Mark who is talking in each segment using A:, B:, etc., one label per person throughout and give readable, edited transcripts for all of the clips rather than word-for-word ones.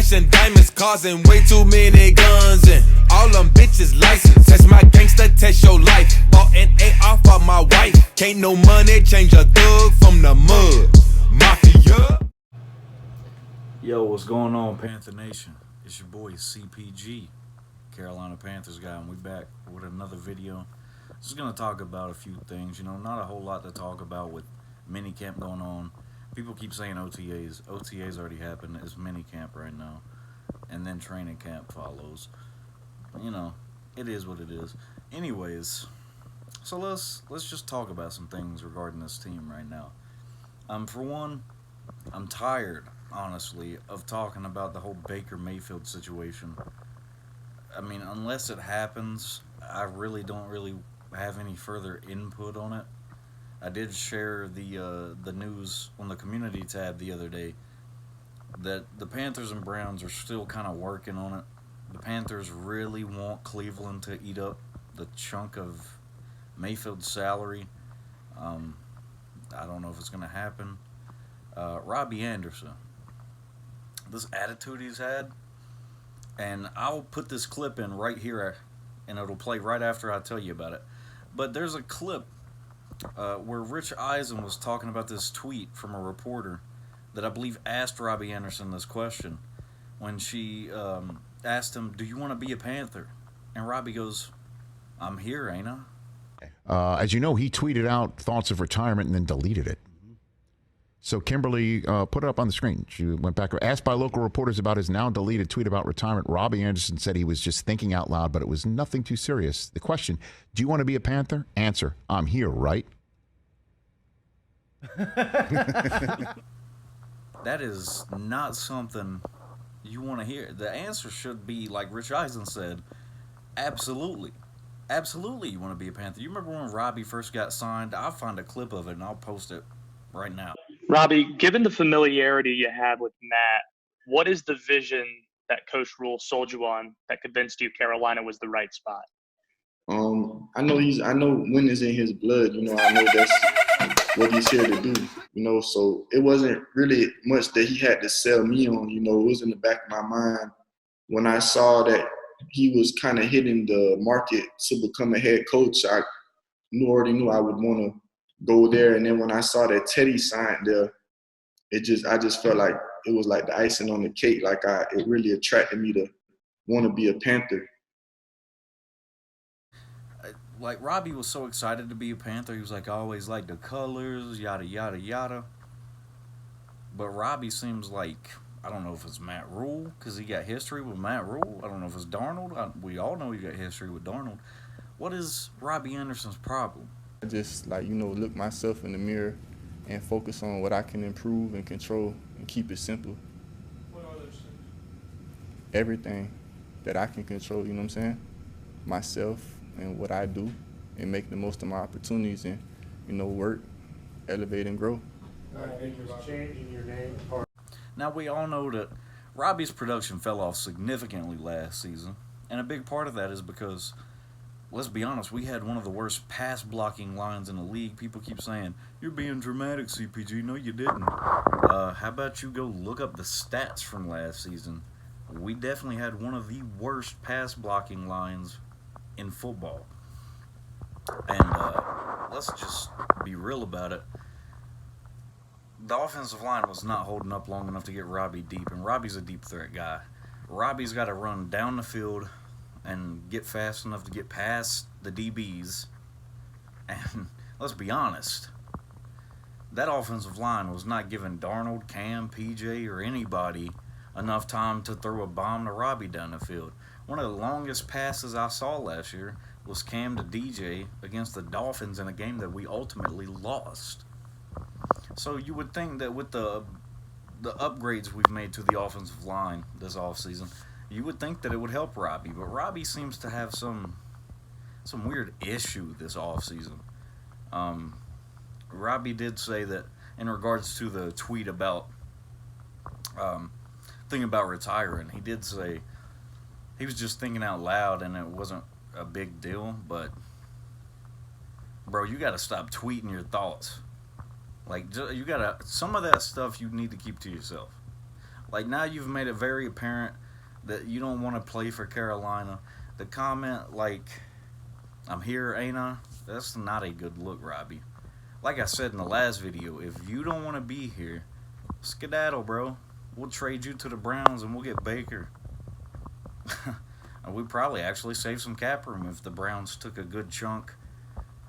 A: Flashing diamonds, causing way too many guns, and all them bitches licensed. Test my gangster, test your life. Bought an AR for my wife. Can't no money change a thug from the mud. Mafia.
B: Yo, what's going on, Panther Nation? It's your boy CPG, Carolina Panthers guy, and we back with another video. Just gonna talk about a few things. You know, not a whole lot to talk about with minicamp going on. People keep saying OTAs. OTAs already happened. It's minicamp right now, and then training camp follows. You know, it is what it is. Anyways, so let's just talk about some things regarding this team right now. For one, I'm tired, honestly, of talking about the whole Baker Mayfield situation. I mean, unless it happens, I really don't have any further input on it. I did share the news on the community tab the other day that the Panthers and Browns are still kind of working on it. The Panthers really want Cleveland to eat up the chunk of Mayfield's salary. I don't know if it's going to happen. Robbie Anderson, this attitude he's had, and I'll put this clip in right here, and it'll play right after I tell you about it. But there's a clip where Rich Eisen was talking about this tweet from a reporter that I believe asked Robbie Anderson this question when she asked him, "Do you want to be a Panther?" And Robbie goes, "I'm here, ain't I?"
C: As you know, he tweeted out thoughts of retirement and then deleted it. So Kimberly put it up on the screen. She went back. Asked by local reporters about his now deleted tweet about retirement, Robbie Anderson said he was just thinking out loud, but it was nothing too serious. The question, do you want to be a Panther? Answer, I'm here, right?
B: That is not something you want to hear. The answer should be, like Rich Eisen said, absolutely. Absolutely you want to be a Panther. You remember when Robbie first got signed? I'll find a clip of it and I'll post it right now.
D: Robbie, given the familiarity you have with Matt, what is the vision that Coach Rule sold you on that convinced you Carolina was the right spot?
E: I know winning is in his blood. You know, I know that's what he's here to do. You know, so it wasn't really much that he had to sell me on. You know, it was in the back of my mind when I saw that he was kind of hitting the market to become a head coach. I already knew I would want to go there. And then when I saw that Teddy signed there, I just felt like it was like the icing on the cake. Like it really attracted me to want to be a Panther.
B: Like, Robbie was so excited to be a Panther. He was like, I always like the colors, yada, yada, yada. But Robbie seems like, I don't know if it's Matt Rule, because he got history with Matt Rule. I don't know if it's Darnold. We all know he got history with Darnold. What is Robbie Anderson's problem?
F: I just, look myself in the mirror and focus on what I can improve and control and keep it simple.
G: What are those things?
F: Everything that I can control, you know what I'm saying? Myself and what I do, and make the most of my opportunities and, work, elevate, and grow.
G: I think it was changing your name.
B: Now, we all know that Robbie's production fell off significantly last season, and a big part of that is because, let's be honest, we had one of the worst pass-blocking lines in the league. People keep saying, you're being dramatic, CPG. No, you didn't. How about you go look up the stats from last season? We definitely had one of the worst pass-blocking lines in football. And let's just be real about it. The offensive line was not holding up long enough to get Robbie deep, and Robbie's a deep threat guy. Robbie's got to run down the field and get fast enough to get past the DBs. And let's be honest, that offensive line was not giving Darnold, Cam, PJ, or anybody enough time to throw a bomb to Robbie down the field. One of the longest passes I saw last year was Cam to DJ against the Dolphins in a game that we ultimately lost. So you would think that with the upgrades we've made to the offensive line this offseason, you would think that it would help Robbie. But Robbie seems to have some weird issue this offseason. Robbie did say that in regards to the tweet about thinking about retiring, he did say he was just thinking out loud and it wasn't a big deal. But, bro, you got to stop tweeting your thoughts. Like, you got to, some of that stuff you need to keep to yourself. Like, now you've made it very apparent that you don't want to play for Carolina. The comment, like, I'm here, ain't I? That's not a good look, Robbie. Like I said in the last video, if you don't want to be here, skedaddle, bro. We'll trade you to the Browns and we'll get Baker. And we probably actually save some cap room if the Browns took a good chunk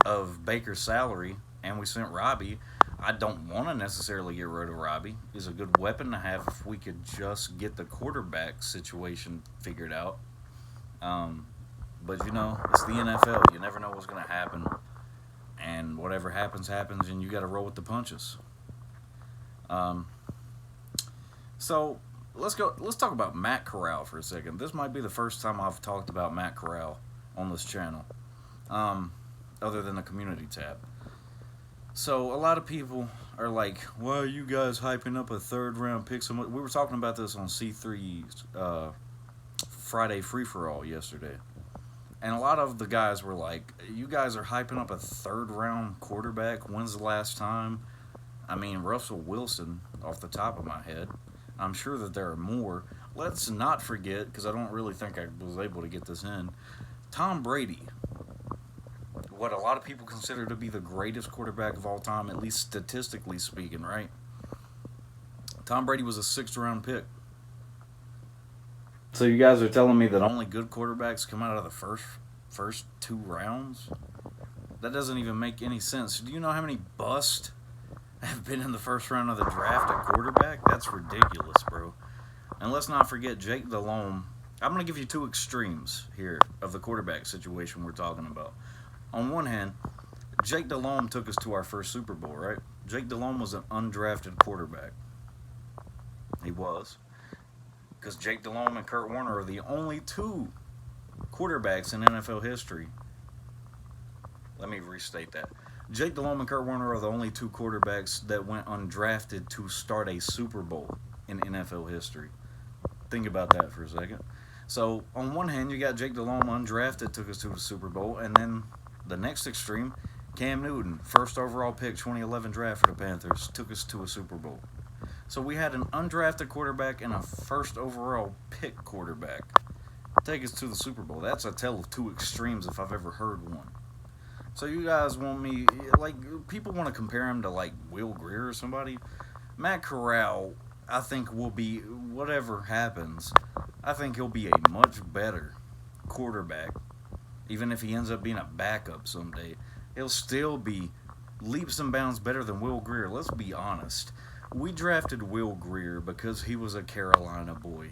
B: of Baker's salary and we sent Robbie. I don't want to necessarily get rid of Robbie. He's a good weapon to have if we could just get the quarterback situation figured out. But, you know, it's the NFL. You never know what's going to happen. And whatever happens, happens, and you got to roll with the punches. So let's talk about Matt Corral for a second. This might be the first time I've talked about Matt Corral on this channel, other than the community tab. So a lot of people are like, "Why are you guys hyping up a third-round pick?" We were talking about this on C3's Friday free-for-all yesterday. And a lot of the guys were like, "You guys are hyping up a third-round quarterback. When's the last time?" I mean, Russell Wilson, off the top of my head. I'm sure that there are more. Let's not forget, because I don't really think I was able to get this in, Tom Brady. What a lot of people consider to be the greatest quarterback of all time, at least statistically speaking, right? Tom Brady was a 6th-round pick. So you guys are telling me that only good quarterbacks come out of the first 2 rounds? That doesn't even make any sense. Do you know how many busts have been in the first round of the draft at quarterback? That's ridiculous, bro. And let's not forget Jake Delhomme. I'm going to give you 2 extremes here of the quarterback situation we're talking about. On one hand, Jake Delhomme took us to our first Super Bowl, right? Jake Delhomme was an undrafted quarterback. He was. Because Jake Delhomme and Kurt Warner are the only 2 quarterbacks in NFL history. Let me restate that. Jake Delhomme and Kurt Warner are the only 2 quarterbacks that went undrafted to start a Super Bowl in NFL history. Think about that for a second. So, on one hand, you got Jake Delhomme undrafted, took us to the Super Bowl, and then the next extreme, Cam Newton, first overall pick, 2011 draft for the Panthers, took us to a Super Bowl. So we had an undrafted quarterback and a first overall pick quarterback take us to the Super Bowl. That's a tale of 2 extremes if I've ever heard one. So you guys want me, like, people want to compare him to, like, Will Grier or somebody. Matt Corral, I think, will be, whatever happens, I think he'll be a much better quarterback. Even if he ends up being a backup someday, he'll still be leaps and bounds better than Will Grier. Let's be honest. We drafted Will Grier because he was a Carolina boy.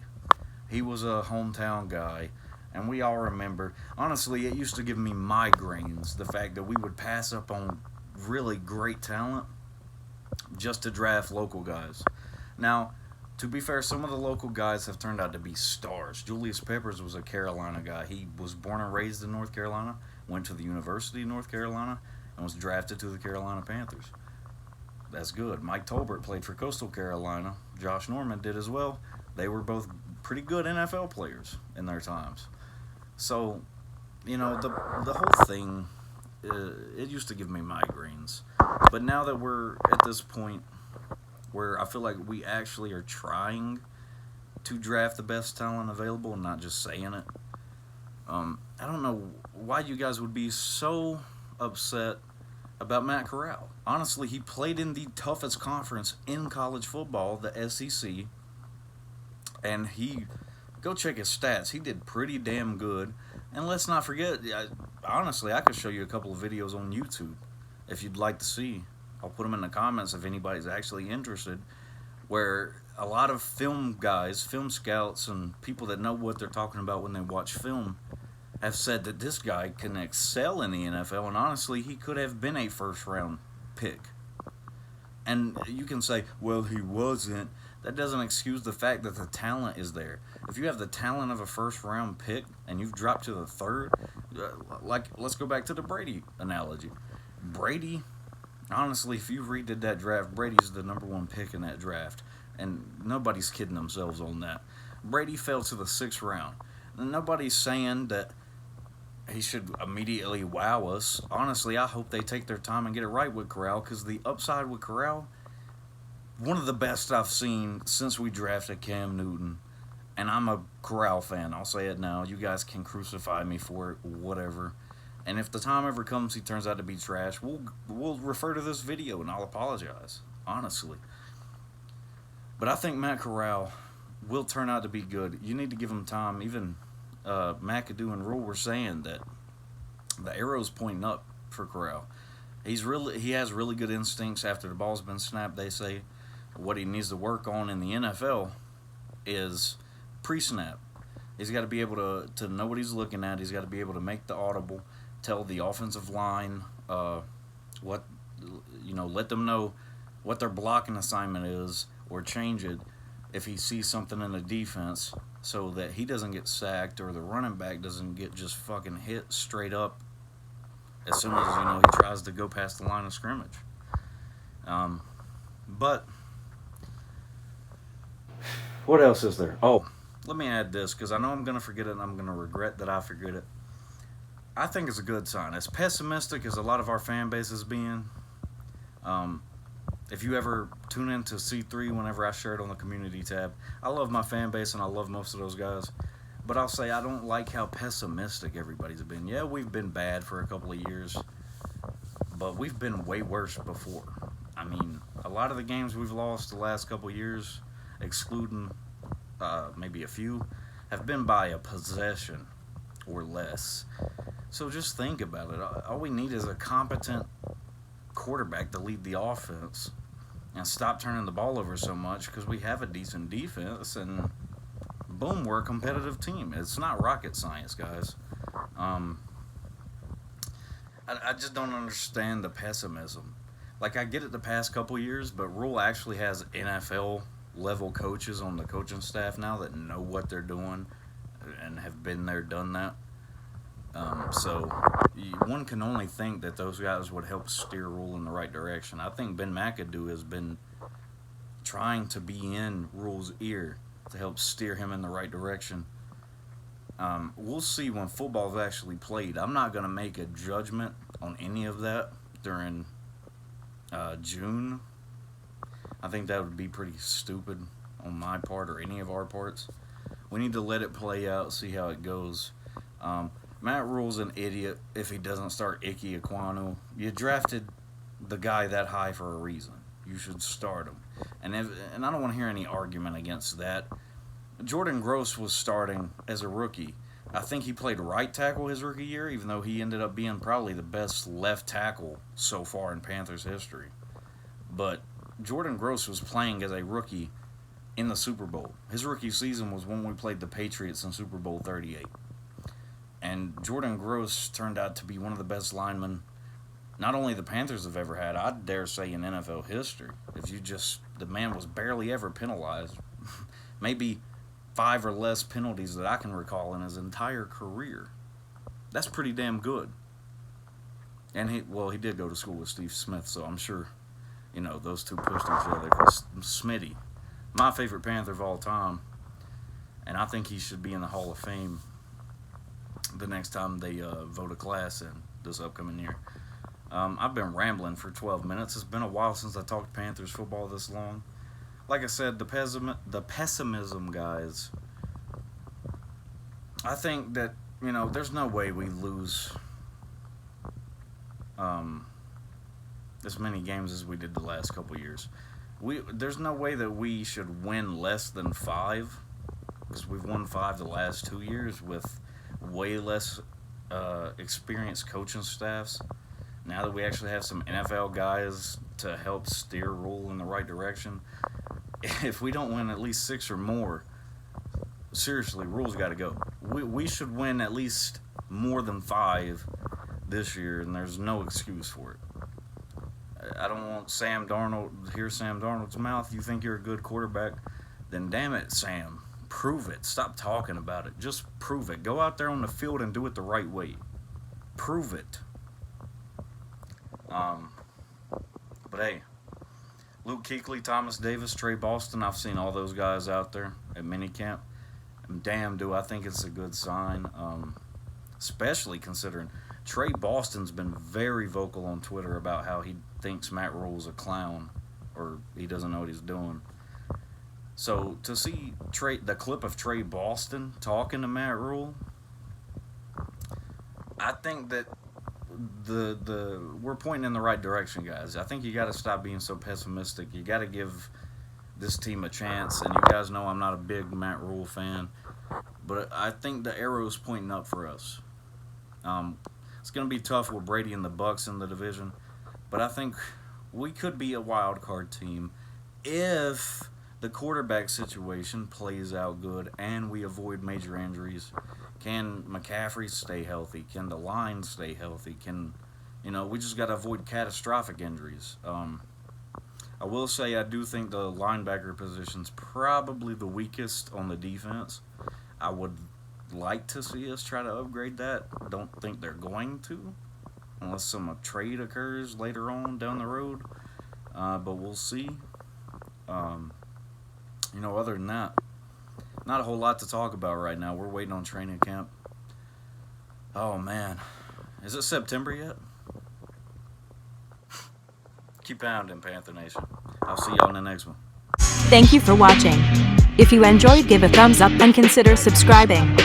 B: He was a hometown guy. And we all remember, honestly, it used to give me migraines, the fact that we would pass up on really great talent just to draft local guys. Now, to be fair, some of the local guys have turned out to be stars. Julius Peppers was a Carolina guy. He was born and raised in North Carolina, went to the University of North Carolina, and was drafted to the Carolina Panthers. That's good. Mike Tolbert played for Coastal Carolina. Josh Norman did as well. They were both pretty good NFL players in their times. So, you know, the whole thing, it used to give me migraines. But now that we're at this point where I feel like we actually are trying to draft the best talent available and not just saying it, I don't know why you guys would be so upset about Matt Corral. Honestly, he played in the toughest conference in college football, the SEC, and go check his stats. He did pretty damn good. And let's not forget, honestly, I could show you a couple of videos on YouTube if you'd like to see. I'll put them in the comments if anybody's actually interested, where a lot of film guys, film scouts, and people that know what they're talking about when they watch film have said that this guy can excel in the NFL, and honestly, he could have been a first-round pick. And you can say, well, he wasn't. That doesn't excuse the fact that the talent is there. If you have the talent of a first-round pick and you've dropped to the 3rd, like, let's go back to the Brady analogy. Brady, honestly, if you redid that draft, Brady's the #1 pick in that draft. And nobody's kidding themselves on that. Brady fell to the 6th round. And nobody's saying that he should immediately wow us. Honestly, I hope they take their time and get it right with Corral, because the upside with Corral one of the best I've seen since we drafted Cam Newton. And I'm a Corral fan. I'll say it now. You guys can crucify me for it, whatever. And if the time ever comes he turns out to be trash, we'll refer to this video and I'll apologize, honestly. But I think Matt Corral will turn out to be good. You need to give him time. Even McAdoo and Rule were saying that the arrow's pointing up for Corral. He has really good instincts after the ball's been snapped. They say what he needs to work on in the NFL is pre-snap. He's got to be able to know what he's looking at. He's got to be able to make the audible, tell the offensive line let them know what their blocking assignment is, or change it if he sees something in the defense, so that he doesn't get sacked or the running back doesn't get just fucking hit straight up as soon as he tries to go past the line of scrimmage. But what else is there? Oh, let me add this, because I know I'm going to forget it and I'm going to regret that I forget it. I think it's a good sign. As pessimistic as a lot of our fan base is being, if you ever tune into C3 whenever I share it on the community tab, I love my fan base and I love most of those guys. But I'll say I don't like how pessimistic everybody's been. Yeah, we've been bad for a couple of years, but we've been way worse before. I mean, a lot of the games we've lost the last couple of years, excluding maybe a few, have been by a possession or less. So just think about it. All we need is a competent quarterback to lead the offense and stop turning the ball over so much, because we have a decent defense and boom, we're a competitive team. It's not rocket science, guys. I just don't understand the pessimism. Like, I get it the past couple years, but Rule actually has NFL level coaches on the coaching staff now that know what they're doing and have been there, done that. So one can only think that those guys would help steer Rule in the right direction. I think Ben McAdoo has been trying to be in Rule's ear to help steer him in the right direction. We'll see when football's actually played. I'm not going to make a judgment on any of that during June. I think that would be pretty stupid on my part or any of our parts. We need to let it play out, see how it goes. Matt Rule's an idiot if he doesn't start Ike Ekwonu. You drafted the guy that high for a reason. You should start him. And I don't want to hear any argument against that. Jordan Gross was starting as a rookie. I think he played right tackle his rookie year, even though he ended up being probably the best left tackle so far in Panthers history. But Jordan Gross was playing as a rookie in the Super Bowl. His rookie season was when we played the Patriots in Super Bowl 38. And Jordan Gross turned out to be one of the best linemen not only the Panthers have ever had, I'd dare say in NFL history. The man was barely ever penalized. Maybe 5 or less penalties that I can recall in his entire career. That's pretty damn good. And he did go to school with Steve Smith, so I'm sure, those two pushed each other. Smitty, my favorite Panther of all time, and I think he should be in the Hall of Fame the next time they vote a class in this upcoming year. I've been rambling for 12 minutes. It's been a while since I talked Panthers football this long. Like I said, the pessimism, guys. I think that, there's no way we lose as many games as we did the last couple years. There's no way that we should win less than 5, because we've won 5 the last 2 years with way less experienced coaching staffs. Now that we actually have some NFL guys to help steer Rule in the right direction, if we don't win at least 6 or more, seriously, Rule's got to go. We should win at least more than 5 this year, and there's no excuse for it. I don't want Sam Darnold's mouth. You think you're a good quarterback? Then damn it, Sam. Prove it. Stop talking about it. Just prove it. Go out there on the field and do it the right way. Prove it. But hey, Luke Kuechly, Thomas Davis, Trey Boston, I've seen all those guys out there at Minicamp. And damn, do I think it's a good sign. Especially considering Trey Boston's been very vocal on Twitter about how he thinks Matt Rule's a clown or he doesn't know what he's doing. So to see the clip of Trey Boston talking to Matt Rule, I think that we're pointing in the right direction, guys. I think you got to stop being so pessimistic. You got to give this team a chance. And you guys know I'm not a big Matt Rule fan, but I think the arrow's pointing up for us. It's going to be tough with Brady and the Bucs in the division, but I think we could be a wild card team if the quarterback situation plays out good and we avoid major injuries. Can McCaffrey stay healthy? Can the line stay healthy? We just got to avoid catastrophic injuries. I will say I do think the linebacker position's probably the weakest on the defense. I would like to see us try to upgrade that. I don't think they're going to, unless some trade occurs later on down the road. But we'll see. Other than that, not a whole lot to talk about right now. We're waiting on training camp. Oh, man. Is it September yet? Keep pounding, Panther Nation. I'll see y'all in the next one.
H: Thank you for watching. If you enjoyed, give a thumbs up and consider subscribing.